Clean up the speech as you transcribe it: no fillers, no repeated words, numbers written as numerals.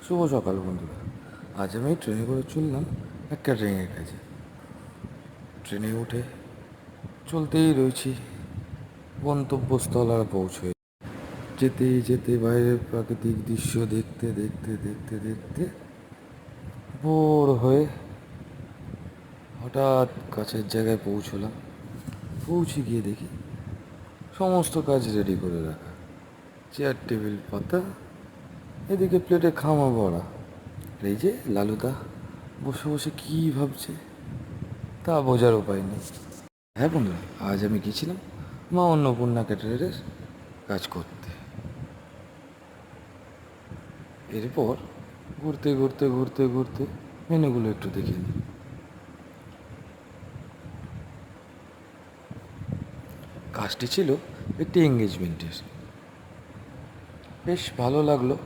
শুভ সকাল বন্ধুরা। আজ আমি ট্রেনে করে চললাম এক ক্যাটারিংয়ের কাছে। ট্রেনে উঠে চলতেই রয়েছি, গন্তব্যস্থল আর পৌঁছে যেতে যেতে বাইরের প্রাকৃতিক দৃশ্য দেখতে দেখতে দেখতে দেখতে বোর হয়ে হঠাৎ কাছের জায়গায় পৌঁছলাম। পৌঁছে গিয়ে দেখি সমস্ত কাজ রেডি করে রাখা, চেয়ার টেবিল পাতা, এদিকে প্লেটে খামা ভরা। এই যে লালুদা বসে বসে কী ভাবছে তা বোঝার উপায় নেই। হ্যাঁ বন্ধুরা, আজ আমি গেছিলাম মা অন্নপূর্ণা ক্যাটারারের কাজ করতে। এরপর ঘুরতে ঘুরতে ঘুরতে ঘুরতে মেনুগুলো একটু দেখে নিই। কাজটি ছিল একটি এঙ্গেজমেন্টের। বেশ ভালো লাগলো